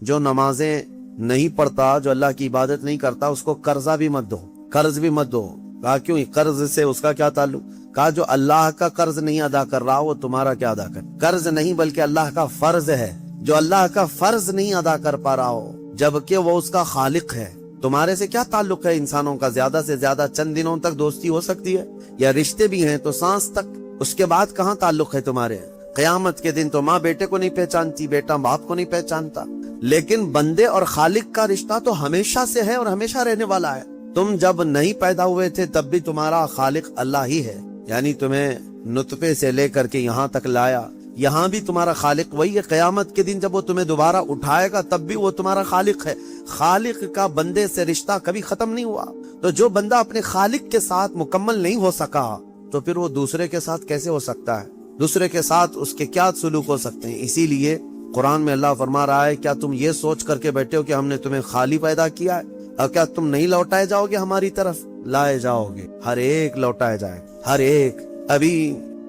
جو نمازیں نہیں پڑھتا، جو اللہ کی عبادت نہیں کرتا، اس کو قرضہ بھی مت دو، قرض بھی مت دو۔ کہا کیوں؟ قرض سے اس کا کیا تعلق؟ کہا جو اللہ کا قرض نہیں ادا کر رہا وہ تمہارا کیا ادا کر؟ قرض نہیں بلکہ اللہ کا فرض ہے، جو اللہ کا فرض نہیں ادا کر پا رہا ہو جبکہ وہ اس کا خالق ہے، تمہارے سے کیا تعلق ہے؟ انسانوں کا زیادہ سے زیادہ چند دنوں تک دوستی ہو سکتی ہے، یا رشتے بھی ہیں تو سانس تک، اس کے بعد کہاں تعلق ہے تمہارے؟ قیامت کے دن تو ماں بیٹے کو نہیں پہچانتی، بیٹا باپ کو نہیں پہچانتا، لیکن بندے اور خالق کا رشتہ تو ہمیشہ سے ہے اور ہمیشہ رہنے والا ہے۔ تم جب نہیں پیدا ہوئے تھے تب بھی تمہارا خالق اللہ ہی ہے، یعنی تمہیں نطفے سے لے کر کے یہاں تک لایا، یہاں بھی تمہارا خالق وہی ہے۔ قیامت کے دن جب وہ تمہیں دوبارہ اٹھائے گا تب بھی وہ تمہارا خالق ہے۔ خالق کا بندے سے رشتہ کبھی ختم نہیں ہوا، تو جو بندہ اپنے خالق کے ساتھ مکمل نہیں ہو سکا تو پھر وہ دوسرے کے ساتھ کیسے ہو سکتا ہے؟ دوسرے کے ساتھ اس کے کیا سلوک ہو سکتے ہیں؟ اسی لیے قرآن میں اللہ فرما رہا ہے، کیا تم یہ سوچ کر کے بیٹھے ہو کہ ہم نے تمہیں خالی پیدا کیا ہے اور کیا تم نہیں لوٹائے جاؤ گے؟ ہماری طرف لائے جاؤ گے، ہر ایک لوٹائے جائے، ہر ایک۔ ابھی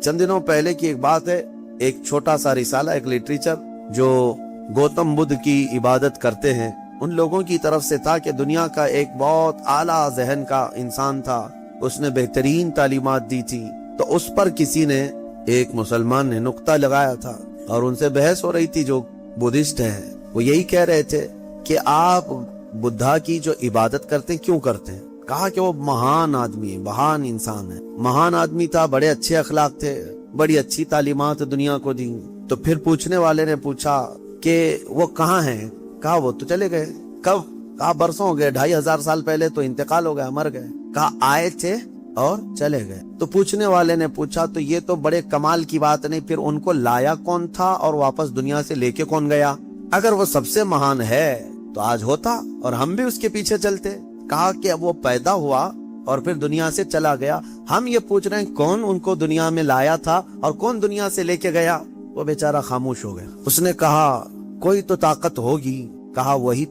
چند دنوں پہلے کی ایک بات ہے، ایک چھوٹا سا رسالہ، ایک لٹریچر جو گوتم بدھ کی عبادت کرتے ہیں ان لوگوں کی طرف سے تھا کہ دنیا کا ایک بہت اعلیٰ ذہن کا انسان تھا، اس نے بہترین تعلیمات دی تھی، تو اس پر کسی نے، ایک مسلمان نے نقطہ لگایا تھا اور ان سے بحث ہو رہی تھی جو بدھسٹ ہیں۔ وہ یہی کہہ رہے تھے کہ آپ بدھا کی جو عبادت کرتے ہیں کیوں کرتے ہیں؟ کہا کہ وہ مہان آدمی ہے، مہان انسان ہے، مہان آدمی تھا، بڑے اچھے اخلاق تھے، بڑی اچھی تعلیمات دنیا کو دی۔ تو پھر پوچھنے والے نے پوچھا کہ وہ کہاں ہیں؟ کہا وہ تو چلے گئے۔ کب؟ کہا برسوں ہو گئے، 2500 سال پہلے تو انتقال ہو گیا، مر گئے۔ کہا آئے تھے اور چلے گئے۔ تو پوچھنے والے نے پوچھا تو یہ تو بڑے کمال کی بات نہیں، پھر ان کو لایا کون تھا اور واپس دنیا سے لے کے کون گیا؟ اگر وہ سب سے مہان ہے تو آج ہوتا اور ہم بھی اس کے پیچھے چلتے۔ کہا کہ وہ پیدا ہوا اور پھر دنیا سے چلا گیا، ہم یہ پوچھ رہے ہیں کون ان کو دنیا میں لایا تھا اور کون دنیا سے لے کے گیا؟ وہ بیچارہ خاموش ہو گیا۔ اس نے کہا کوئی تو طاقت ہوگی۔ کہا وہی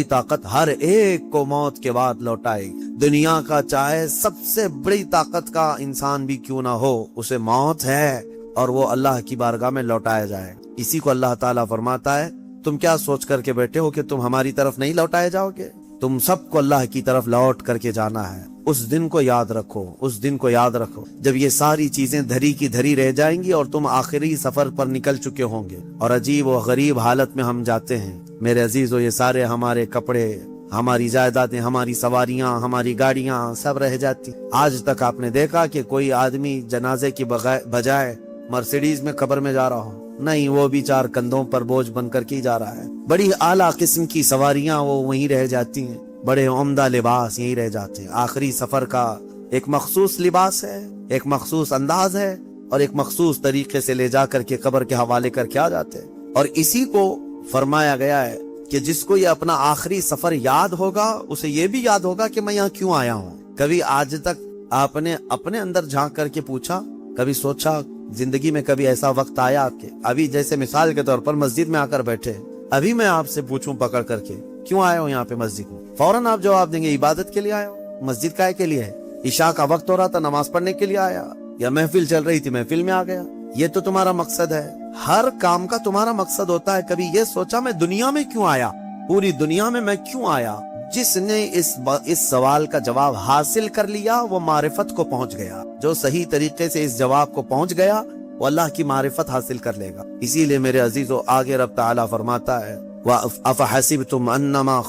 طاقت ہر ایک کو موت کے بعد لوٹائے۔ دنیا کا چاہے سب سے بڑی طاقت کا انسان بھی کیوں نہ ہو، اسے موت ہے اور وہ اللہ کی بارگاہ میں لوٹایا جائے۔ اسی کو اللہ تعالیٰ فرماتا ہے، تم کیا سوچ کر کے بیٹھے ہو کہ تم ہماری طرف نہیں لوٹائے جاؤ گے؟ تم سب کو اللہ کی طرف لوٹ کر کے جانا ہے۔ اس دن کو یاد رکھو، اس دن کو یاد رکھو جب یہ ساری چیزیں دھری کی دھری رہ جائیں گی اور تم آخری سفر پر نکل چکے ہوں گے، اور عجیب و غریب حالت میں ہم جاتے ہیں۔ میرے عزیزو، یہ سارے ہمارے کپڑے، ہماری جائیدادیں، ہماری سواریاں، ہماری گاڑیاں سب رہ جاتی۔ آج تک آپ نے دیکھا کہ کوئی آدمی جنازے کی بجائے مرسیڈیز میں قبر میں جا رہا ہو؟ نہیں، وہ بھی 4 کندھوں پر بوجھ بن کر کے جا رہا ہے۔ بڑی اعلیٰ قسم کی سواریاں وہ وہیں رہ جاتی ہیں، بڑے عمدہ لباس یہیں رہ جاتے ہیں۔ آخری سفر کا ایک مخصوص لباس ہے، ایک مخصوص انداز ہے اور ایک مخصوص طریقے سے لے جا کر کے قبر کے حوالے کر کے آ جاتے ہیں۔ اور اسی کو فرمایا گیا ہے کہ جس کو یہ اپنا آخری سفر یاد ہوگا اسے یہ بھی یاد ہوگا کہ میں یہاں کیوں آیا ہوں۔ کبھی آج تک آپ نے اپنے اندر جھانک کر کے پوچھا، کبھی سوچا زندگی میں کبھی ایسا وقت آیا آپ کے؟ ابھی جیسے مثال کے طور پر مسجد میں آ کر بیٹھے، ابھی میں آپ سے پوچھوں پکڑ کر کے کیوں آئے ہو یہاں پہ مسجد میں، فوراً آپ جواب دیں گے عبادت کے لیے آئے ہو۔ مسجد کائے کے لیے ہے؟ عشاء کا وقت ہو رہا تھا، نماز پڑھنے کے لیے آیا، یا محفل چل رہی تھی محفل میں آ گیا؟ یہ تو تمہارا مقصد ہے، ہر کام کا تمہارا مقصد ہوتا ہے۔ کبھی یہ سوچا میں دنیا میں کیوں آیا، پوری دنیا میں کیوں آیا؟ جس نے اس سوال کا جواب حاصل کر لیا وہ معرفت کو پہنچ گیا، جو صحیح طریقے سے اس جواب کو پہنچ گیا وہ اللہ کی معرفت حاصل کر لے گا۔ اسی لیے میرے عزیزو، آگے رب تعالیٰ فرماتا ہے أَفَحَسِبْتُمْ أَنَّمَا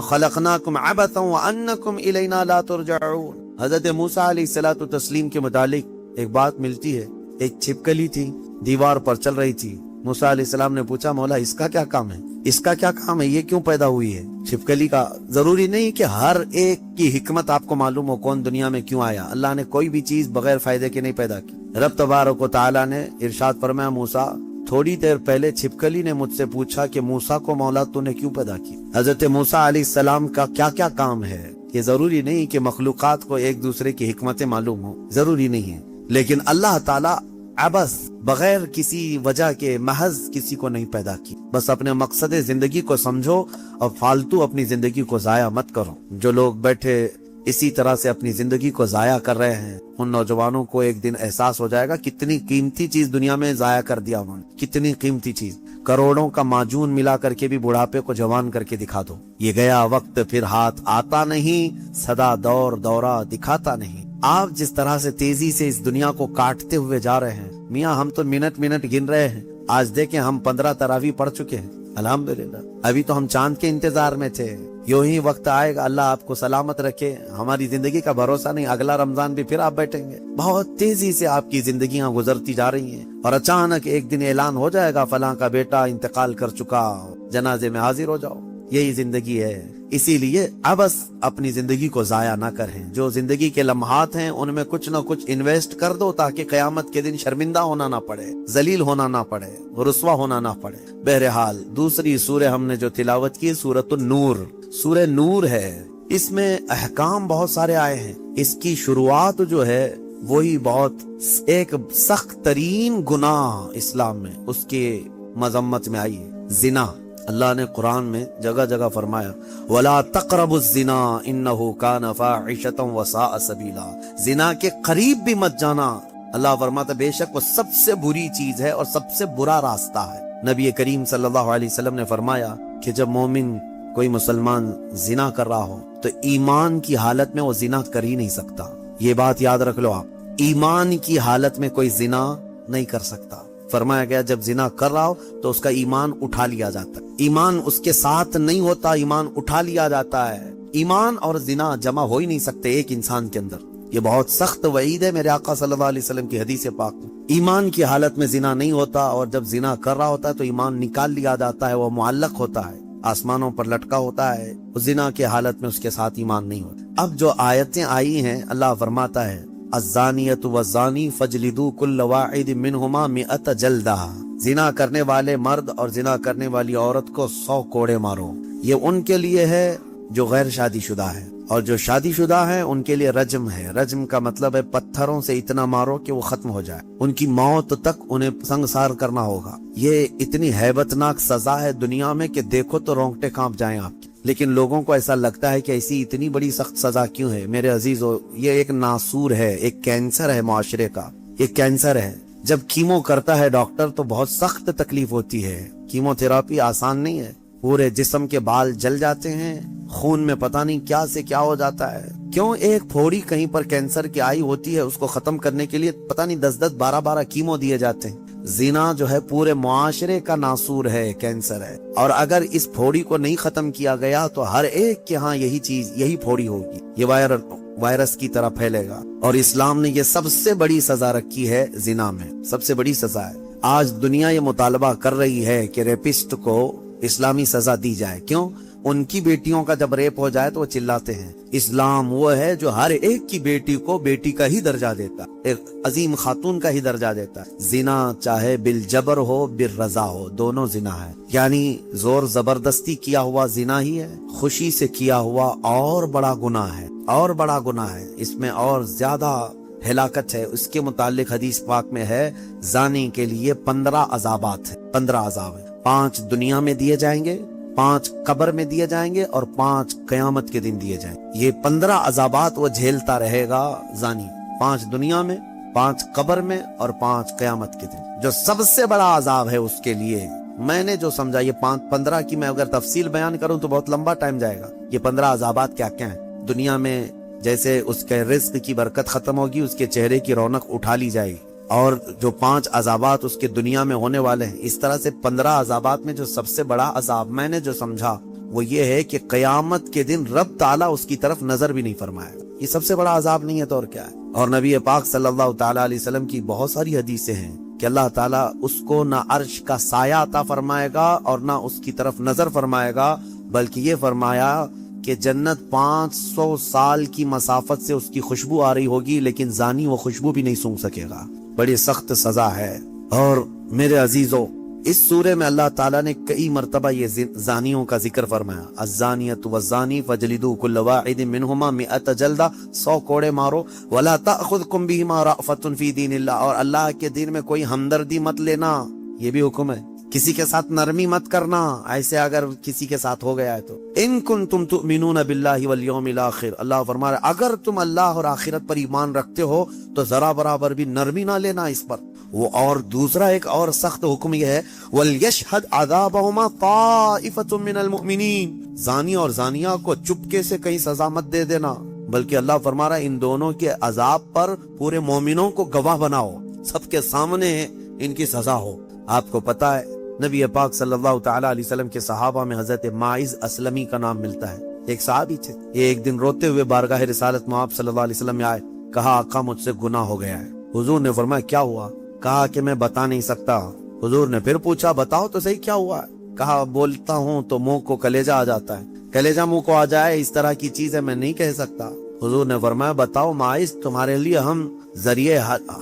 خَلَقْنَاكُمْ عَبَثًا وَأَنَّكُمْ إِلَيْنَا لَا تُرْجَعُونَ۔ حضرت موسیٰ علیہ الصلوۃ والتسلیم کے متعلق ایک بات ملتی ہے، ایک چھپکلی تھی دیوار پر چل رہی تھی، موسیٰ علیہ السلام نے پوچھا مولا اس کا کیا کام ہے، اس کا کیا کام ہے، یہ کیوں پیدا ہوئی ہے چھپکلی کا؟ ضروری نہیں کہ ہر ایک کی حکمت آپ کو معلوم ہو کون دنیا میں کیوں آیا۔ اللہ نے کوئی بھی چیز بغیر فائدے کے نہیں پیدا کی۔ رب تبارک و تعالیٰ نے ارشاد فرمایا، موسیٰ تھوڑی دیر پہلے چھپکلی نے مجھ سے پوچھا کہ موسیٰ کو مولا تو نے کیوں پیدا کی؟ حضرت موسیٰ علیہ السلام کا کیا کیا کام ہے، یہ ضروری نہیں کہ مخلوقات کو ایک دوسرے کی حکمتیں معلوم ہو، ضروری نہیں ہے، لیکن اللہ تعالیٰ عبث بغیر کسی وجہ کے محض کسی کو نہیں پیدا کی۔ بس اپنے مقصد زندگی کو سمجھو اور فالتو اپنی زندگی کو ضائع مت کرو۔ جو لوگ بیٹھے اسی طرح سے اپنی زندگی کو ضائع کر رہے ہیں۔ ان نوجوانوں کو ایک دن احساس ہو جائے گا کتنی قیمتی چیز دنیا میں ضائع کر دیا انہوں نے، کتنی قیمتی چیز۔ کروڑوں کا معجون ملا کر کے بھی بڑھاپے کو جوان کر کے دکھا دو، یہ گیا وقت پھر ہاتھ آتا نہیں، سدا دور دورہ دکھاتا نہیں۔ آپ جس طرح سے تیزی سے اس دنیا کو کاٹتے ہوئے جا رہے ہیں میاں، ہم تو منٹ منٹ گن رہے ہیں۔ آج دیکھیں ہم 15 تراویح پڑھ چکے ہیں الحمدللہ، ابھی تو ہم چاند کے انتظار میں تھے۔ یوں ہی وقت آئے گا، اللہ آپ کو سلامت رکھے، ہماری زندگی کا بھروسہ نہیں، اگلا رمضان بھی پھر آپ بیٹھیں گے۔ بہت تیزی سے آپ کی زندگیاں گزرتی جا رہی ہیں، اور اچانک ایک دن اعلان ہو جائے گا فلاں کا بیٹا انتقال کر چکا، جنازے میں حاضر ہو جاؤ۔ یہی زندگی ہے، اسی لیے ابس اپنی زندگی کو ضائع نہ کریں۔ جو زندگی کے لمحات ہیں ان میں کچھ نہ کچھ انویسٹ کر دو، تاکہ قیامت کے دن شرمندہ ہونا نہ پڑے، ذلیل ہونا نہ پڑے، رسوا ہونا نہ پڑے۔ بہرحال دوسری سورہ ہم نے جو تلاوت کی سورۃ النور، سورہ نور ہے، اس میں احکام بہت سارے آئے ہیں۔ اس کی شروعات جو ہے وہی بہت ایک سخت ترین گناہ اسلام میں اس کے مذمت میں آئی ہے، زنا۔ اللہ نے قرآن میں جگہ جگہ فرمایا وَلَا تَقْرَبُوا الزِّنَا إِنَّهُ كَانَ فَاحِشَةً وَسَاءَ سَبِيلًا، زنا کے قریب بھی مت جانا۔ اللہ فرماتا بے شک وہ سب سے بری چیز ہے اور سب سے برا راستہ ہے۔ نبی کریم صلی اللہ علیہ وسلم نے فرمایا کہ جب مومن کوئی مسلمان زنا کر رہا ہو تو ایمان کی حالت میں وہ زنا کر ہی نہیں سکتا۔ یہ بات یاد رکھ لو آپ، ایمان کی حالت میں کوئی زنا نہیں کر سکتا۔ فرمایا گیا جب زنا کر رہا ہو تو اس کا ایمان اٹھا لیا جاتا ہے، ایمان اس کے ساتھ نہیں ہوتا، ایمان اٹھا لیا جاتا ہے۔ ایمان اور زنا جمع ہو ہی نہیں سکتے ایک انسان کے اندر۔ یہ بہت سخت وعید ہے میرے آقا صلی اللہ علیہ وسلم کی حدیث پاک میں۔ ایمان کی حالت میں زنا نہیں ہوتا، اور جب زنا کر رہا ہوتا ہے تو ایمان نکال لیا جاتا ہے، وہ معلق ہوتا ہے، آسمانوں پر لٹکا ہوتا ہے۔ زنا کی حالت میں اس کے ساتھ ایمان نہیں ہوتا۔ اب جو آیتیں آئی ہیں اللہ فرماتا ہے الزانیۃ والزانی فاجلدوا کل واحد منہما 100 جلدہ، زنا کرنے والے مرد اور زنا کرنے والی عورت کو 100 کوڑے مارو۔ یہ ان کے لیے ہے جو غیر شادی شدہ ہے، اور جو شادی شدہ ہیں ان کے لیے رجم ہے۔ رجم کا مطلب ہے پتھروں سے اتنا مارو کہ وہ ختم ہو جائے، ان کی موت تک انہیں سنگسار کرنا ہوگا۔ یہ اتنی ہیبت ناک سزا ہے دنیا میں کہ دیکھو تو رونگٹے کانپ جائیں آپ کے، لیکن لوگوں کو ایسا لگتا ہے کہ ایسی اتنی بڑی سخت سزا کیوں ہے؟ میرے عزیزو، یہ ایک ناسور ہے، ایک کینسر ہے معاشرے کا، یہ کینسر ہے۔ جب کیمو کرتا ہے ڈاکٹر تو بہت سخت تکلیف ہوتی ہے، کیمو تھراپی آسان نہیں ہے، پورے جسم کے بال جل جاتے ہیں، خون میں پتہ نہیں کیا سے کیا ہو جاتا ہے۔ کیوں؟ ایک پھوڑی کہیں پر کینسر کی آئی ہوتی ہے، اس کو ختم کرنے کے لیے پتہ نہیں 10 12 کیمو دیے جاتے ہیں۔ زنا جو ہے پورے معاشرے کا ناسور ہے، کینسر ہے، اور اگر اس پھوڑی کو نہیں ختم کیا گیا تو ہر ایک کے ہاں یہی چیز، یہی پھوڑی ہوگی، یہ وائرس کی طرح پھیلے گا۔ اور اسلام نے یہ سب سے بڑی سزا رکھی ہے، زنا میں سب سے بڑی سزا ہے۔ آج دنیا یہ مطالبہ کر رہی ہے کہ ریپسٹ کو اسلامی سزا دی جائے۔ کیوں؟ ان کی بیٹیوں کا جب ریپ ہو جائے تو وہ چلاتے ہیں اسلام وہ ہے جو ہر ایک کی بیٹی کو بیٹی کا ہی درجہ دیتا، ایک عظیم خاتون کا ہی درجہ دیتا ہے۔ زنا چاہے بالجبر ہو بالرضا ہو، دونوں زنا ہے، یعنی زور زبردستی کیا ہوا زنا ہی ہے، خوشی سے کیا ہوا اور بڑا گناہ ہے، اور بڑا گناہ ہے، اس میں اور زیادہ ہلاکت ہے۔ اس کے متعلق حدیث پاک میں ہے زانی کے لیے 15 عذابات ہیں، 15 عذاب ہیں۔ 5 دنیا میں دیے جائیں گے، 5 قبر میں دیے جائیں گے، اور 5 قیامت کے دن دیے جائیں گے۔ یہ 15 عذابات وہ جھیلتا رہے گا زانی، 5 دنیا میں، 5 قبر میں، اور 5 قیامت کے دن۔ جو سب سے بڑا عذاب ہے اس کے لیے، میں نے جو سمجھا، یہ 15 کی میں اگر تفصیل بیان کروں تو بہت لمبا ٹائم جائے گا۔ یہ 15 عذابات کیا کیا ہیں؟ دنیا میں جیسے اس کے رزق کی برکت ختم ہوگی، اس کے چہرے کی رونق اٹھا لی جائے گی، اور جو 5 عذابات اس کے دنیا میں ہونے والے ہیں، اس طرح سے 15 عذابات میں جو سب سے بڑا عذاب میں نے جو سمجھا وہ یہ ہے کہ قیامت کے دن رب تعالیٰ اس کی طرف نظر بھی نہیں فرمائے گا۔ یہ سب سے بڑا عذاب نہیں ہے تو اور کیا ہے؟ اور نبی پاک صلی اللہ تعالیٰ علیہ وسلم کی بہت ساری حدیثیں ہیں کہ اللہ تعالیٰ اس کو نہ عرش کا سایہ عطا فرمائے گا اور نہ اس کی طرف نظر فرمائے گا، بلکہ یہ فرمایا کہ جنت 500 سال کی مسافت سے اس کی خوشبو آ رہی ہوگی، لیکن زانی وہ خوشبو بھی نہیں سونگھ سکے گا۔ بڑی سخت سزا ہے۔ اور میرے عزیزو، اس سورے میں اللہ تعالیٰ نے کئی مرتبہ یہ زانیوں کا ذکر فرمایا، الزانیۃ والزانی فاجلدوا کل واحد منہما 100 جلدہ، 100 کوڑے مارو، ولا تأخذکم بہما رأفۃ فی دین اللہ، اور اللہ کے دین میں کوئی ہمدردی مت لینا۔ یہ بھی حکم ہے کسی کے ساتھ نرمی مت کرنا، ایسے اگر کسی کے ساتھ ہو گیا ہے تو ان کنتم تؤمنون باللہ والیوم الاخر، اللہ فرما رہا ہے اگر تم اللہ اور آخرت پر ایمان رکھتے ہو تو ذرا برابر بھی نرمی نہ لینا اس پر۔ وہ اور دوسرا ایک اور سخت حکم یہ ہے وَلْيَشْهَدْ عَذَابَهُمَا طَائِفَةٌ مِّنَ الْمُؤْمِنِينَ، زانی اور زانیہ کو چپکے سے کہیں سزا مت دے دینا، بلکہ اللہ فرما رہا ہے ان دونوں کے عذاب پر پورے مومنوں کو گواہ بناؤ، سب کے سامنے ان کی سزا ہو۔ آپ کو پتا ہے نبی پاک صلی اللہ تعالی علیہ وسلم کے صحابہ میں حضرت ماعز اسلمی کا نام ملتا ہے، ایک صحابی تھے، یہ ایک دن روتے ہوئے بارگاہ رسالت میں آپ صلی اللہ علیہ وسلم میں آئے، کہا آقا مجھ سے گناہ ہو گیا ہے۔ حضور نے فرمایا کیا ہوا؟ کہا کہ میں بتا نہیں سکتا۔ حضور نے پھر پوچھا بتاؤ تو صحیح کیا ہوا ہے؟ کہا بولتا ہوں تو منہ کو کلیجہ آ جاتا ہے، کلیجہ منہ کو آ جائے اس طرح کی چیز ہے میں نہیں کہہ سکتا۔ حضور نے فرمایا بتاؤ ماعز تمہارے لیے ہم ذریعے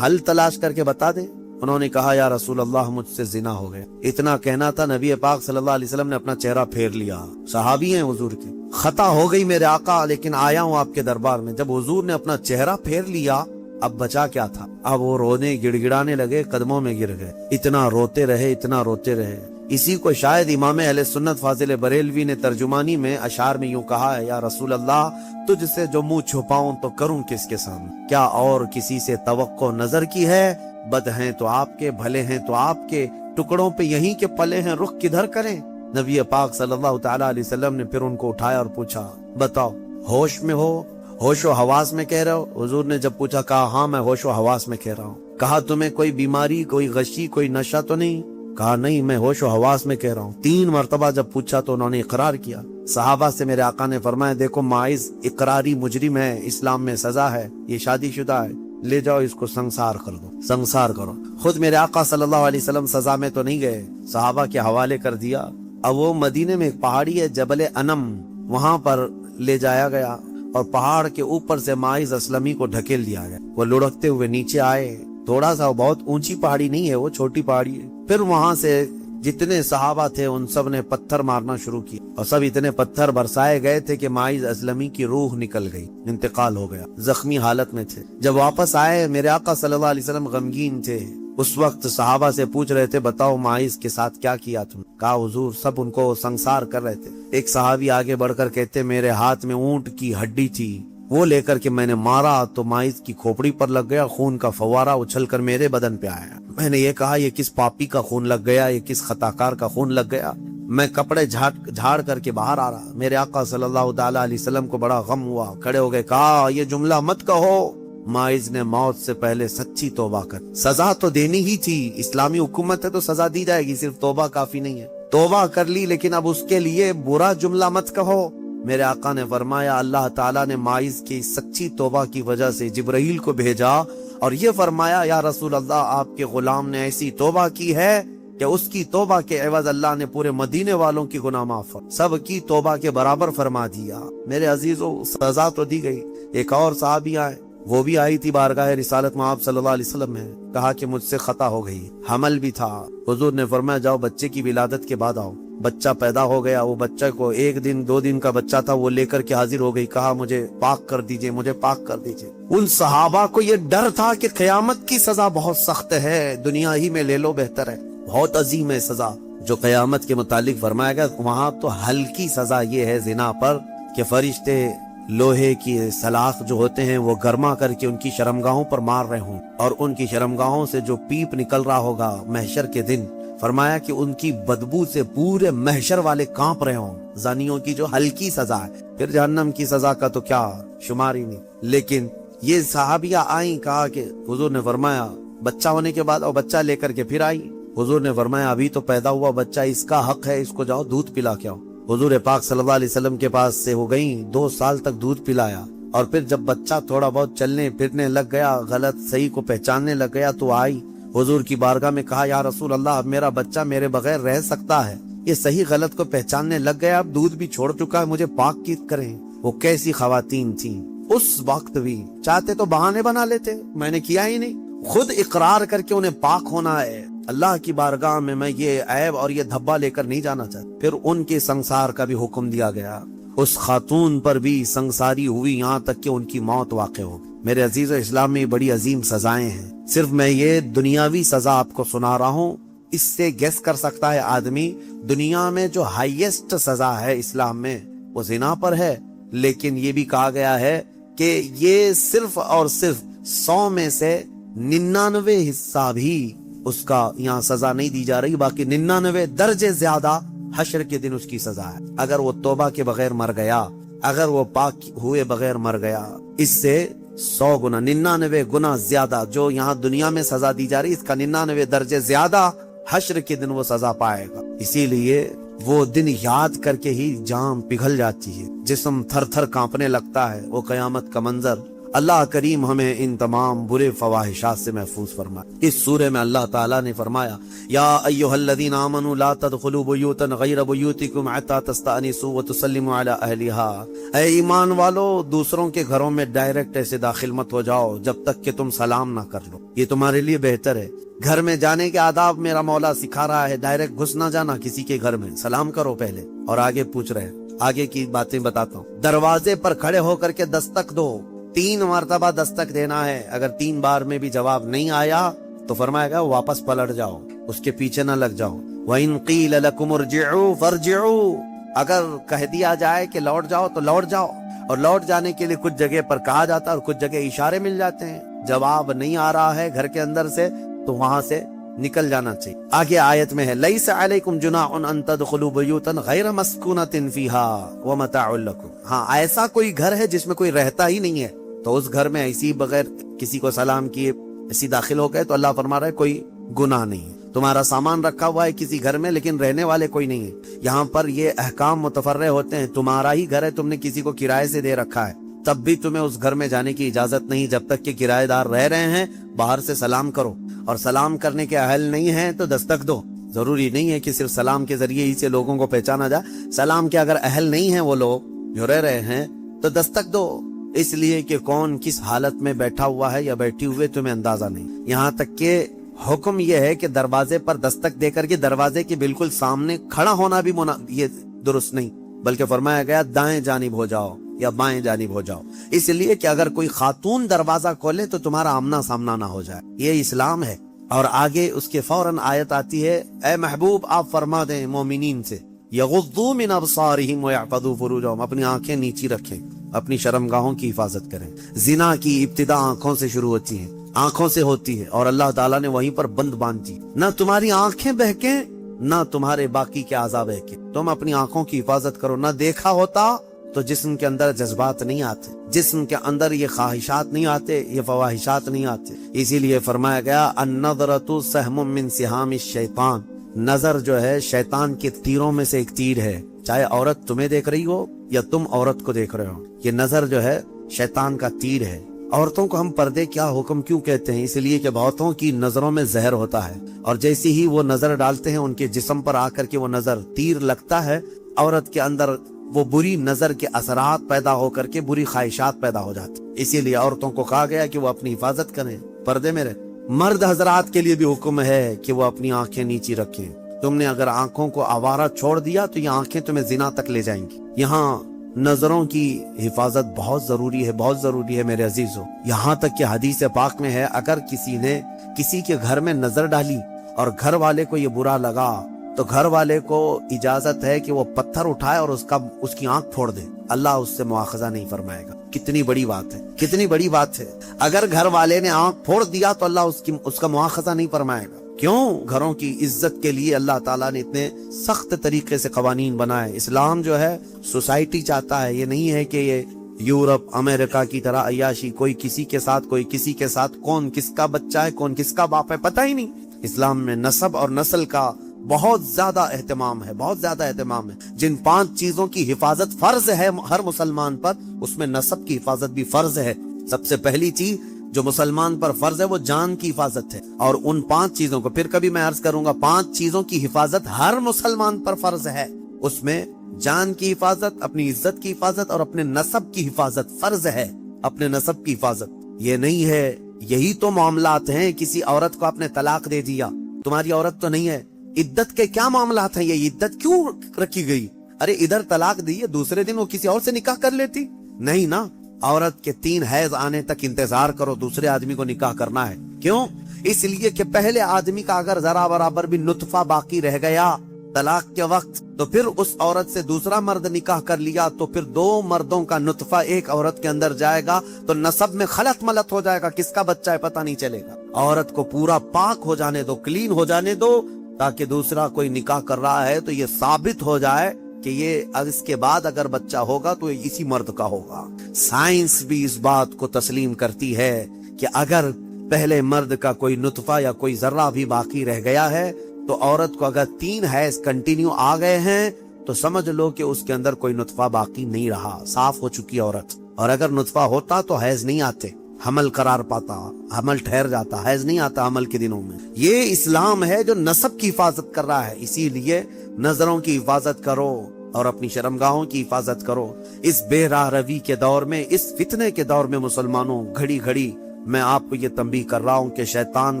حل تلاش کر کے بتا دیں؟ انہوں نے کہا یا رسول اللہ مجھ سے زنا ہو گیا۔ اتنا کہنا تھا نبی پاک صلی اللہ علیہ وسلم نے اپنا چہرہ پھیر لیا، صحابی ہیں حضور کے، خطا ہو گئی میرے آقا لیکن آیا ہوں آپ کے دربار میں۔ جب حضور نے اپنا چہرہ پھیر لیا اب بچا کیا تھا؟ اب وہ رونے گڑ گڑانے لگے، قدموں میں گر گئے، اتنا روتے رہے اتنا روتے رہے۔ اسی کو شاید امام اہل سنت فاضل بریلوی نے ترجمانی میں اشعار میں یوں کہا ہے یا رسول اللہ تجھ سے جو منہ چھپاؤں تو کروں کس کے سامنے، کیا اور کسی سے توقع نظر کی ہے؟ بد ہیں تو آپ کے، بھلے ہیں تو آپ کے، ٹکڑوں پہ یہیں کے پلے ہیں، رخ کدھر کریں؟ نبی پاک صلی اللہ تعالی علیہ وسلم نے پھر ان کو اٹھایا اور پوچھا بتاؤ ہوش میں ہو، ہوش و حواس میں کہہ رہے ہو؟ حضور نے جب پوچھا کہا ہاں میں ہوش و حواس میں کہہ رہا ہوں۔ کہا تمہیں کوئی بیماری، کوئی غشی، کوئی نشہ تو نہیں؟ کہا نہیں میں ہوش و حواس میں کہہ رہا ہوں۔ 3 مرتبہ جب پوچھا تو انہوں نے اقرار کیا۔ صحابہ سے میرے آقا نے فرمایا دیکھو ماعز اقراری مجرم ہے، اسلام میں سزا ہے، یہ شادی شدہ ہے، لے جاؤ اس کو سنسار کر دو، سنسار کرو۔ خود میرے آقا صلی اللہ علیہ وسلم سزا میں تو نہیں گئے، صحابہ کے حوالے کر دیا۔ اب وہ مدینے میں ایک پہاڑی ہے جبل انم، وہاں پر لے جایا گیا اور پہاڑ کے اوپر سے ماعز اسلمی کو ڈھکیل دیا گیا۔ وہ لڑکتے ہوئے نیچے آئے، تھوڑا سا بہت اونچی پہاڑی نہیں ہے، وہ چھوٹی پہاڑی ہے۔ پھر وہاں سے جتنے صحابہ تھے ان سب نے پتھر مارنا شروع کیا اور سب اتنے پتھر برسائے گئے تھے کہ ماعز اسلمی کی روح نکل گئی، انتقال ہو گیا، زخمی حالت میں تھے۔ جب واپس آئے میرے آقا صلی اللہ علیہ وسلم غمگین تھے۔ اس وقت صحابہ سے پوچھ رہے تھے بتاؤ ماعز کے ساتھ کیا کیا تم؟ کہا حضور سب ان کو سنسار کر رہے تھے۔ ایک صحابی آگے بڑھ کر کہتے میرے ہاتھ میں اونٹ کی ہڈی تھی، وہ لے کر کے میں نے مارا تو ماعز کی کھوپڑی پر لگ گیا، خون کا فوارہ اچھل کر میرے بدن پہ آیا۔ میں نے یہ کہا یہ کس پاپی کا خون لگ گیا، یہ کس خطاکار کا خون لگ گیا؟ میں کپڑے جھاڑ کر کے باہر آ رہا، میرے آقا صلی اللہ تعالی علیہ وسلم کو بڑا غم ہوا، کھڑے ہو گئے، کہا یہ جملہ مت کہو، ماعز نے موت سے پہلے سچی توبہ کر، سزا تو دینی ہی تھی، اسلامی حکومت ہے تو سزا دی جائے گی، صرف توبہ کافی نہیں ہے، توبہ کر لی لیکن اب اس کے لیے برا جملہ مت کہو۔ میرے آقا نے فرمایا اللہ تعالیٰ نے ماعز کی سچی توبہ کی وجہ سے جبرائیل کو بھیجا اور یہ فرمایا یا رسول اللہ آپ کے غلام نے ایسی توبہ کی ہے کہ اس کی توبہ کے عوض اللہ نے پورے مدینے والوں کی گناہ معاف، سب کی توبہ کے برابر فرما دیا۔ میرے عزیزو سزا تو دی گئی۔ ایک اور صحابی آئے، وہ بھی آئی تھی بارگاہ رسالت میں آپ صلی اللہ علیہ وسلم میں، کہا کہ مجھ سے خطا ہو گئی، حمل بھی تھا۔ حضور نے فرمایا جاؤ بچے کی ولادت کے بعد آؤ۔ بچہ پیدا ہو گیا، وہ بچہ کو 1 دن 2 دن کا بچہ تھا، وہ لے کر کے حاضر ہو گئی، کہا مجھے پاک کر دیجئے، مجھے پاک کر دیجئے۔ ان صحابہ کو یہ ڈر تھا کہ قیامت کی سزا بہت سخت ہے، دنیا ہی میں لے لو بہتر ہے، بہت عظیم ہے سزا جو قیامت کے متعلق فرمایا گیا۔ وہاں تو ہلکی سزا یہ ہے زنا پر کہ فرشتے لوہے کی سلاخ جو ہوتے ہیں وہ گرما کر کے ان کی شرمگاہوں پر مار رہے ہوں اور ان کی شرمگاہوں سے جو پیپ نکل رہا ہوگا محشر کے دن، فرمایا کہ ان کی بدبو سے پورے محشر والے کانپ رہے ہوں۔ زانیوں کی جو ہلکی سزا ہے، پھر جہنم کی سزا کا تو کیا شمار ہی نہیں۔ لیکن یہ صحابیہ آئیں، کہا کہ حضور نے فرمایا بچہ ہونے کے بعد اور بچہ لے کر کے پھر آئی۔ حضور نے فرمایا ابھی تو پیدا ہوا بچہ، اس کا حق ہے، اس کو جاؤ دودھ پلا کے آؤ۔ حضور پاک صلی اللہ علیہ وسلم کے پاس سے ہو گئیں، 2 سال تک دودھ پلایا اور پھر جب بچہ تھوڑا بہت چلنے پھرنے لگ گیا، غلط صحیح کو پہچاننے لگ گیا تو آئی حضور کی بارگاہ میں، کہا یا رسول اللہ اب میرا بچہ میرے بغیر رہ سکتا ہے، یہ صحیح غلط کو پہچاننے لگ گیا، اب دودھ بھی چھوڑ چکا ہے، مجھے پاک کی کریں۔ وہ کیسی خواتین تھیں اس وقت بھی، چاہتے تو بہانے بنا لیتے، میں نے کیا ہی نہیں، خود اقرار کر کے انہیں پاک ہونا ہے اللہ کی بارگاہ میں یہ عیب اور یہ دھبا لے کر نہیں جانا چاہتا۔ پھر ان کے سنسار کا بھی حکم دیا گیا، اس خاتون پر بھی سنساری ہوئی یہاں تک کہ ان کی موت واقع ہو۔ میرے عزیز و اسلام میں بڑی عظیم سزائیں ہیں، صرف میں یہ دنیاوی سزا آپ کو سنا رہا ہوں، اس سے گیس کر سکتا ہے آدمی دنیا میں جو ہائیسٹ سزا ہے اسلام میں وہ زنا پر ہے، لیکن یہ بھی کہا گیا ہے کہ یہ صرف اور صرف 100 میں سے 99 حصہ بھی اس کا یہاں سزا نہیں دی جا رہی، باقی 99 درجے زیادہ حشر کے دن اس کی سزا ہے۔ اگر وہ توبہ کے بغیر مر گیا، اگر وہ پاک ہوئے بغیر مر گیا، اس سے 100 گنا 99 گنا زیادہ جو یہاں دنیا میں سزا دی جا رہی، اس کا 99 درجے زیادہ حشر کے دن وہ سزا پائے گا۔ اسی لیے وہ دن یاد کر کے ہی جان پگھل جاتی ہے، جسم تھر تھر کانپنے لگتا ہے۔ وہ قیامت کا منظر، اللہ کریم ہمیں ان تمام برے فواحشات سے محفوظ فرمائے۔ اس سورے میں اللہ تعالیٰ نے فرمایا یا ایھا الذین آمنوا لا تدخلوا بیوتا غیر بیوتکم حتی تستأنسوا وتسلموا علی اہلہا، اے ایمان والو دوسروں کے گھروں میں ڈائریکٹ ایسے داخل مت ہو جاؤ جب تک کہ تم سلام نہ کر لو، یہ تمہارے لیے بہتر ہے۔ گھر میں جانے کے آداب میرا مولا سکھا رہا ہے، ڈائریکٹ گھس نہ جانا کسی کے گھر میں، سلام کرو پہلے۔ اور آگے پوچھ رہے ہیں، آگے کی باتیں بتاتا ہوں۔ دروازے پر کھڑے ہو کر کے دستک دو، 3 مرتبہ دستک دینا ہے، اگر 3 بار میں بھی جواب نہیں آیا تو فرمائے گا واپس پلٹ جاؤ، اس کے پیچھے نہ لگ جاؤ۔ وَإِن قِيلَ لَكُمُ ارْجِعُوا فَارْجِعُوا، اگر کہہ دیا جائے کہ لوٹ جاؤ تو لوٹ جاؤ۔ اور لوٹ جانے کے لیے کچھ جگہ پر کہا جاتا ہے اور کچھ جگہ اشارے مل جاتے ہیں۔ جواب نہیں آ رہا ہے گھر کے اندر سے تو وہاں سے نکل جانا چاہیے۔ آگے آیت میں ہے لیس علیکم جناح ان تدخلوا بیوتا غیر مسکونۃ فیہا ومتاع لکم، ہاں ایسا کوئی گھر ہے جس میں کوئی رہتا ہی نہیں ہے تو اس گھر میں ایسی بغیر کسی کو سلام کیے ایسی داخل ہو گئے تو اللہ فرما رہا ہے کوئی گناہ نہیں ہے۔ تمہارا سامان رکھا ہوا ہے کسی گھر میں لیکن رہنے والے کوئی نہیں ہے، یہاں پر یہ احکام متفرع ہوتے ہیں۔ تمہارا ہی گھر ہے، تم نے کسی کو کرائے سے دے رکھا ہے، تب بھی تمہیں اس گھر میں جانے کی اجازت نہیں جب تک کہ کرایہ دار رہ رہے ہیں۔ باہر سے سلام کرو، اور سلام کرنے کے اہل نہیں ہیں تو دستک دو۔ ضروری نہیں ہے کہ صرف سلام کے ذریعے ہی سے لوگوں کو پہچانا جائے، سلام کے اگر اہل نہیں ہیں وہ لوگ جو رہ رہے ہیں تو دستک دو، اس لیے کہ کون کس حالت میں بیٹھا ہوا ہے یا بیٹھی ہوئے تمہیں اندازہ نہیں۔ یہاں تک کہ حکم یہ ہے کہ دروازے پر دستک دے کر کے دروازے کے بالکل سامنے کھڑا ہونا بھی یہ درست نہیں، بلکہ فرمایا گیا دائیں جانب ہو جاؤ یا بائیں جانب ہو جاؤ، اس لیے کہ اگر کوئی خاتون دروازہ کھولے تو تمہارا آمنا سامنا نہ ہو جائے، یہ اسلام ہے۔ اور آگے اس کے فوراً آیت آتی ہے اے محبوب آپ فرما دیں مومنین سے یغضوا من ابصارہم ویحفظوا فروجہم، اپنی آنکھیں نیچی رکھیں، اپنی شرمگاہوں کی حفاظت کریں۔ زنا کی ابتدا آنکھوں سے شروع ہوتی ہے، آنکھوں سے ہوتی ہے، اور اللہ تعالیٰ نے وہیں پر بند باندھی، نہ تمہاری آنکھیں بہکیں نہ تمہارے باقی کے اعضاء بہکیں، تم اپنی آنکھوں کی حفاظت کرو۔ نہ دیکھا ہوتا تو جسم کے اندر جذبات نہیں آتے، جسم کے اندر یہ خواہشات نہیں آتے، یہ فواہشات نہیں آتے۔ اسی لیے فرمایا گیا النظرۃ سہم من سہام الشیطان، نظر جو ہے شیطان کے تیروں میں سے ایک تیر ہے، چاہے عورت تمہیں دیکھ رہی ہو یا تم عورت کو دیکھ رہے ہو، یہ نظر جو ہے شیطان کا تیر ہے۔ عورتوں کو ہم پردے کیا حکم کیوں کہتے ہیں؟ اس لیے کہ بہتوں کی نظروں میں زہر ہوتا ہے، اور جیسے ہی وہ نظر ڈالتے ہیں ان کے جسم پر آ کر کے وہ نظر تیر لگتا ہے، عورت کے اندر وہ بری نظر کے اثرات پیدا ہو کر کے بری خواہشات پیدا ہو جاتی۔ اسی لیے عورتوں کو کہا گیا کہ وہ اپنی حفاظت کریں، پردے میں رہیں۔ مرد حضرات کے لیے بھی حکم ہے کہ وہ اپنی آنکھیں نیچی رکھیں۔ تم نے اگر آنکھوں کو آوارہ چھوڑ دیا تو یہ آنکھیں تمہیں زنا تک لے جائیں گی۔ یہاں نظروں کی حفاظت بہت ضروری ہے، بہت ضروری ہے میرے عزیزو، یہاں تک کہ حدیث پاک میں ہے اگر کسی نے کسی کے گھر میں نظر ڈالی اور گھر والے کو یہ برا لگا تو گھر والے کو اجازت ہے کہ وہ پتھر اٹھائے اور اس کی آنکھ پھوڑ دے، اللہ اس سے مواخذہ نہیں فرمائے گا۔ کتنی بڑی بات ہے، کتنی بڑی بات ہے۔ اگر گھر والے نے آنکھ پھوڑ دیا تو اللہ اس کا مواخذہ نہیں فرمائے گا۔ کیوں؟ گھروں کی عزت کے لیے اللہ تعالیٰ نے اتنے سخت طریقے سے قوانین بنائے۔ اسلام جو ہے سوسائٹی چاہتا ہے، یہ نہیں ہے کہ یہ یورپ امریکہ کی طرح عیاشی، کوئی کسی کے ساتھ کوئی کسی کے ساتھ، کون کس کا بچہ ہے کون کس کا باپ ہے پتہ ہی نہیں۔ اسلام میں نسب اور نسل کا بہت زیادہ اہتمام ہے، بہت زیادہ اہتمام ہے۔ جن 5 چیزوں کی حفاظت فرض ہے ہر مسلمان پر، اس میں نسب کی حفاظت بھی فرض ہے۔ سب سے پہلی چیز جو مسلمان پر فرض ہے وہ جان کی حفاظت ہے، اور ان 5 چیزوں کو پھر کبھی میں عرض کروں گا، 5 چیزوں کی حفاظت ہر مسلمان پر فرض ہے۔ اس میں جان کی حفاظت، اپنی عزت کی حفاظت اور اپنے نسب کی حفاظت فرض ہے۔ اپنے نسب کی حفاظت یہ نہیں ہے، یہی تو معاملات ہیں۔ کسی عورت کو آپ نے طلاق دے دیا، تمہاری عورت تو نہیں ہے، عدت کے کیا معاملات ہیں؟ یہ عدت کیوں رکھی گئی؟ ارے ادھر طلاق دی ہے، دوسرے دن وہ کسی اور سے نکاح کر لیتی؟ نہیں نا، عورت کے 3 حیض آنے تک انتظار کرو، دوسرے آدمی کو نکاح کرنا ہے۔ کیوں؟ اس لیے کہ پہلے آدمی کا اگر ذرا برابر بھی نطفہ باقی رہ گیا طلاق کے وقت تو پھر اس عورت سے دوسرا مرد نکاح کر لیا تو پھر دو مردوں کا نطفہ ایک عورت کے اندر جائے گا تو نسب میں خلط ملط ہو جائے گا، کس کا بچہ ہے پتہ نہیں چلے گا۔ عورت کو پورا پاک ہو جانے دو، کلین ہو جانے دو، تاکہ دوسرا کوئی نکاح کر رہا ہے تو یہ ثابت ہو جائے کہ یہ اس کے بعد اگر بچہ ہوگا تو یہ اسی مرد کا ہوگا۔ سائنس بھی اس بات کو تسلیم کرتی ہے کہ اگر پہلے مرد کا کوئی نطفہ یا کوئی ذرہ بھی باقی رہ گیا ہے تو عورت کو اگر 3 حیض کنٹینیو آ گئے ہیں تو سمجھ لو کہ اس کے اندر کوئی نطفہ باقی نہیں رہا، صاف ہو چکی عورت۔ اور اگر نطفہ ہوتا تو حیض نہیں آتے، حمل قرار پاتا، حمل ٹھہر جاتا، حیض نہیں آتا حمل کے دنوں میں۔ یہ اسلام ہے جو نسب کی حفاظت کر رہا ہے، اسی لیے نظروں کی حفاظت کرو اور اپنی شرمگاہوں کی حفاظت کرو۔ اس بے راہ روی کے دور میں، اس فتنے کے دور میں مسلمانوں، گھڑی گھڑی میں آپ کو یہ تنبیہ کر رہا ہوں کہ شیطان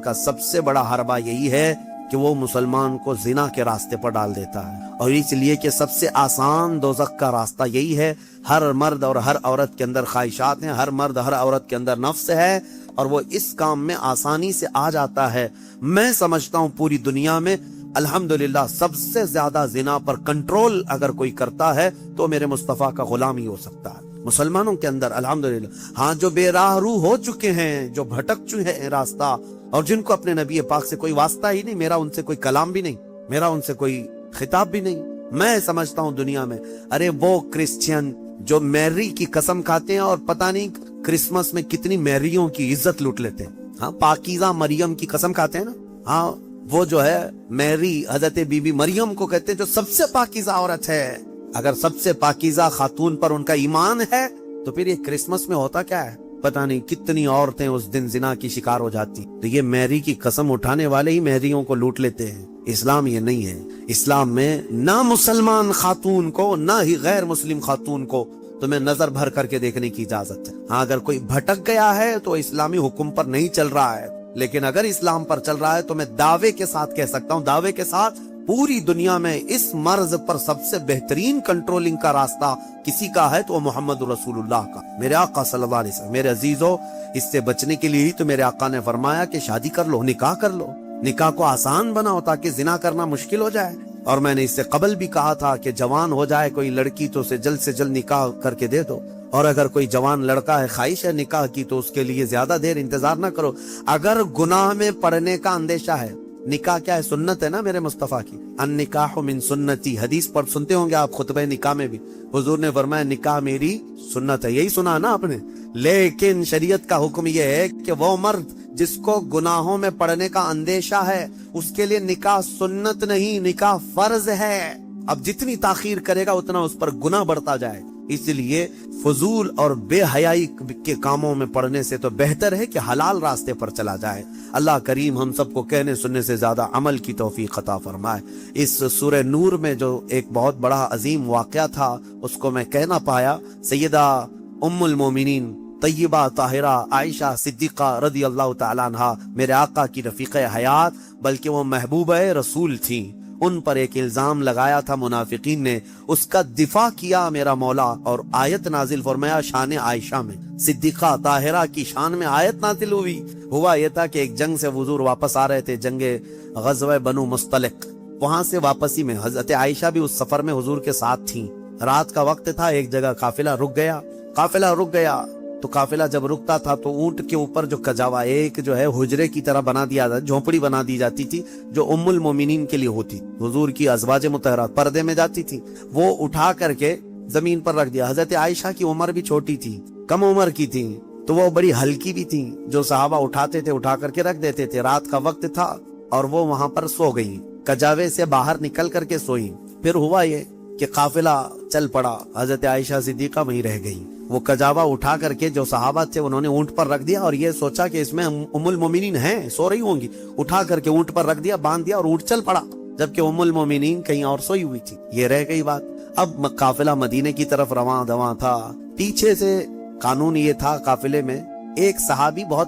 کا سب سے بڑا حربہ یہی ہے کہ وہ مسلمان کو زنا کے راستے پر ڈال دیتا ہے، اور اس لیے کہ سب سے آسان دوزخ کا راستہ یہی ہے۔ ہر مرد اور ہر عورت کے اندر خواہشات ہیں، ہر مرد ہر عورت کے اندر نفس ہے، اور وہ اس کام میں آسانی سے آ جاتا ہے۔ میں سمجھتا ہوں پوری دنیا میں الحمدللہ سب سے زیادہ زنا پر کنٹرول اگر کوئی کرتا ہے تو میرے مصطفیٰ کا غلام ہی ہو سکتا ہے مسلمانوں کے اندر، الحمدللہ۔ ہاں، جو بے راہ رو ہو چکے ہیں، جو بھٹک چکے ہیں راستہ، اور جن کو اپنے نبی پاک سے کوئی واسطہ ہی نہیں، میرا ان سے کوئی کلام بھی نہیں، میرا ان سے کوئی خطاب بھی نہیں، میں سمجھتا ہوں دنیا میں ارے وہ کرسچین جو میری کی قسم کھاتے ہیں اور پتہ نہیں کرسمس میں کتنی میریوں کی عزت لوٹ لیتے ہیں۔ ہاں، پاکیزہ مریم کی قسم کھاتے ہیں نا، ہاں وہ جو ہے میری حضرت بی بی مریم کو کہتے ہیں جو سب سے پاکیزہ عورت ہے۔ اگر سب سے پاکیزہ خاتون پر ان کا ایمان ہے تو پھر یہ کرسمس میں ہوتا کیا ہے؟ پتہ نہیں کتنی عورتیں اس دن زنا کی شکار ہو جاتی۔ تو یہ میری کی قسم اٹھانے والے ہی میریوں کو لوٹ لیتے ہیں۔ اسلام یہ نہیں ہے۔ اسلام میں نہ مسلمان خاتون کو نہ ہی غیر مسلم خاتون کو تمہیں نظر بھر کر کے دیکھنے کی اجازت ہے۔ ہاں، اگر کوئی بھٹک گیا ہے تو اسلامی حکم پر نہیں چل رہا ہے، لیکن اگر اسلام پر چل رہا ہے تو میں دعوے کے ساتھ کہہ سکتا ہوں، دعوے کے ساتھ پوری دنیا میں اس مرض پر سب سے بہترین کنٹرولنگ کا راستہ کسی کا ہے تو وہ محمد رسول اللہ کا، میرے آقا صلی اللہ علیہ وسلم۔ میرے عزیزو، اس سے بچنے کے لیے ہی تو میرے آقا نے فرمایا کہ شادی کر لو، نکاح کر لو، نکاح کو آسان بناؤ تاکہ زنا کرنا مشکل ہو جائے۔ اور میں نے اس سے قبل بھی کہا تھا کہ جوان ہو جائے کوئی لڑکی تو اسے جلد سے جلد نکاح کر کے دے دو، اور اگر کوئی جوان لڑکا ہے خواہش ہے نکاح کی تو اس کے لیے زیادہ دیر انتظار نہ کرو۔ اگر گناہ میں پڑنے کا اندیشہ ہے، نکاح کیا ہے؟ سنت ہے نا میرے مصطفیٰ کی، النکاح من سنتی، حدیث پر سنتے ہوں گے آپ خطبہ نکاح میں بھی، حضور نے فرمایا نکاح میری سنت ہے، یہی سنا نا آپ نے۔ لیکن شریعت کا حکم یہ ہے کہ وہ مرد جس کو گناہوں میں پڑنے کا اندیشہ ہے اس کے لیے نکاح سنت نہیں، نکاح فرض ہے۔ اب جتنی تاخیر کرے گا اتنا اس پر گناہ بڑھتا جائے، اس لیے فضول اور بے حیائی کے کاموں میں پڑنے سے تو بہتر ہے کہ حلال راستے پر چلا جائے۔ اللہ کریم ہم سب کو کہنے سننے سے زیادہ عمل کی توفیق عطا فرمائے۔ اس سورہ نور میں جو ایک بہت بڑا عظیم واقعہ تھا اس کو میں کہہ نہ پایا، سیدہ ام المومنین طیبہ طاہرہ عائشہ صدیقہ رضی اللہ تعالیٰ عنہا میرے آقا کی رفیقہ حیات بلکہ وہ محبوبہ رسول تھیں، ان پر ایک الزام لگایا تھا منافقین نے، اس کا دفاع کیا میرا مولا، اور آیت نازل فرمایا شان عائشہ میں، صدیقہ طاہرہ کی شان میں آیت نازل ہوئی۔ ہوا یہ تھا کہ ایک جنگ سے حضور واپس آ رہے تھے، جنگ غزوہ بنو مستلق، وہاں سے واپسی میں حضرت عائشہ بھی اس سفر میں حضور کے ساتھ تھیں۔ رات کا وقت تھا، ایک جگہ قافلہ رک گیا تو قافلہ جب رکتا تھا تو اونٹ کے اوپر جو کجاوا ایک جو ہے حجرے کی طرح بنا دیا جاتا، جھونپڑی بنا دی جاتی تھی جو ام المومنین کے لیے ہوتی، حضور کی ازواج مطہرات پردے میں جاتی تھی، وہ اٹھا کر کے زمین پر رکھ دیا۔ حضرت عائشہ کی عمر بھی چھوٹی تھی، کم عمر کی تھی، تو وہ بڑی ہلکی بھی تھی، جو صحابہ اٹھاتے تھے اٹھا کر کے رکھ دیتے تھے۔ رات کا وقت تھا اور وہ وہاں پر سو گئی، کجاوے سے باہر نکل کر کے سوئی۔ پھر ہوا یہ کہ قافلہ چل پڑا، حضرت عائشہ صدیقہ وہیں رہ گئی۔ وہ کجاوا اٹھا کر کے جو صحابہ تھے انہوں نے اونٹ پر رکھ دیا، اور یہ سوچا کہ اس میں ام المومنین ہیں، سو رہی ہوں گی، اٹھا کر کے اونٹ پر رکھ دیا، باندھ دیا اور اونٹ چل پڑا، جبکہ ام المومنین کہیں اور سوئی ہوئی تھی۔ یہ رہ گئی بات۔ اب قافلہ مدینے کی طرف رواں دواں تھا، پیچھے سے قانون یہ تھا قافلے میں ایک صحابی بہت